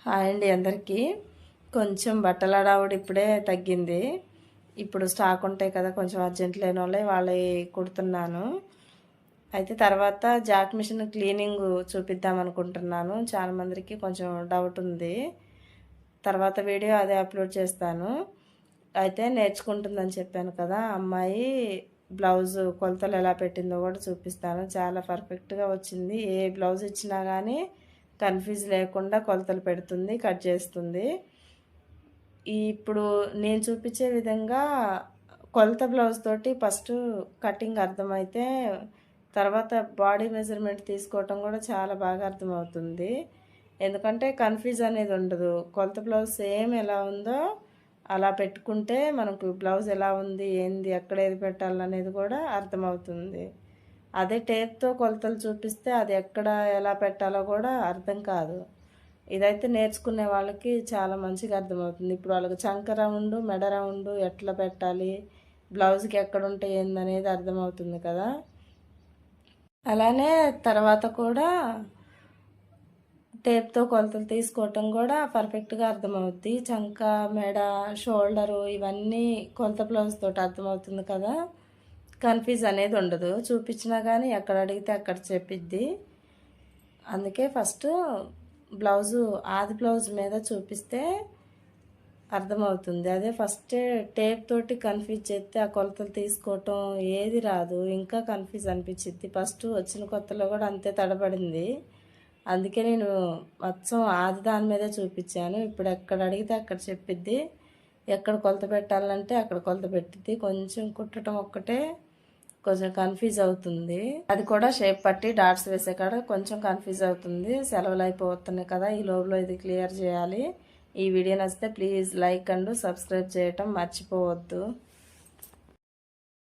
Hi అండి అందరికీ. కొంచెం బట్టల హడావుడి ఇప్పుడే తగ్గింది. ఇప్పుడు స్టాక్ ఉంటాయి కదా, కొంచెం అర్జెంట్ లేని వాళ్ళవి కుడుతున్నాను. అయితే తర్వాత జాక్ మిషన్ క్లీనింగ్ చూపిద్దాం అనుకుంటున్నాను. చాలా మందికి కొంచెం డౌట్ ఉంది. తర్వాత వీడియో అదే అప్లోడ్ చేస్తాను. అయితే నేర్చుకుంటుందని చెప్పాను కదా, అమ్మాయి బ్లౌజ్ కొలతలు ఎలా పెట్టిందో కూడా చూపిస్తాను. చాలా పర్ఫెక్ట్గా వచ్చింది. ఏ బ్లౌజ్ ఇచ్చినా కానీ కన్ఫ్యూజ్ లేకుండా కొలతలు పెడుతుంది, కట్ చేస్తుంది. ఇప్పుడు నేను చూపించే విధంగా కొలత బ్లౌజ్ తోటి ఫస్ట్ కటింగ్ అర్థమైతే తర్వాత బాడీ మెజర్మెంట్ తీసుకోవటం కూడా చాలా బాగా అర్థమవుతుంది. ఎందుకంటే కన్ఫ్యూజ్ అనేది ఉండదు. కొలత బ్లౌజ్ సేమ్ ఎలా ఉందో అలా పెట్టుకుంటే మనకు బ్లౌజ్ ఎలా ఉంది, ఏంది, ఎక్కడ ఏది పెట్టాలనేది కూడా అర్థమవుతుంది. అదే టేప్తో కొలతలు చూపిస్తే అది ఎక్కడ ఎలా పెట్టాలో కూడా అర్థం కాదు. ఇదైతే నేర్చుకునే వాళ్ళకి చాలా మంచిగా అర్థమవుతుంది. ఇప్పుడు వాళ్ళకి చంక రౌండ్, మెడ రౌండ్ ఎట్లా పెట్టాలి, బ్లౌజ్కి ఎక్కడ ఉంటే ఏందనేది అర్థమవుతుంది కదా. అలానే తర్వాత కూడా టేప్తో కొలతలు తీసుకోవటం కూడా పర్ఫెక్ట్గా అర్థమవుద్ది. చంక, మెడ, షోల్డరు ఇవన్నీ కొలత బ్లౌజ్ తోటి అర్థమవుతుంది కదా. కన్ఫ్యూజ్ అనేది ఉండదు. చూపించినా కానీ ఎక్కడ అడిగితే అక్కడ చెప్పిద్ది. అందుకే ఫస్ట్ బ్లౌజు ఆది బ్లౌజ్ మీద చూపిస్తే అర్థమవుతుంది. అదే ఫస్ట్ టేప్ తోటి కన్ఫ్యూజ్ చేస్తే ఆ కొలతలు తీసుకోవటం ఏది రాదు, ఇంకా కన్ఫ్యూజ్ అనిపించింది. ఫస్ట్ వచ్చిన కొత్తలో కూడా అంతే తడబడింది. అందుకే నేను మొత్తం ఆది దాని మీదే చూపించాను. ఇప్పుడు ఎక్కడ అడిగితే అక్కడ చెప్పిద్ది. ఎక్కడ కొలత పెట్టాలంటే అక్కడ కొలత పెట్టిద్ది. కొంచెం కుట్టడం ఒక్కటే కొంచెం కన్ఫ్యూజ్ అవుతుంది. అది కూడా షేప్ పట్టి డాట్స్ వేసే కాడ కొంచెం కన్ఫ్యూజ్ అవుతుంది. సెలవులు అయిపోతున్నాయి కదా, ఈ లోపల ఇది క్లియర్ చేయాలి. ఈ వీడియో నచ్చితే ప్లీజ్ లైక్ అండ్ సబ్స్క్రైబ్ చేయటం మర్చిపోవద్దు.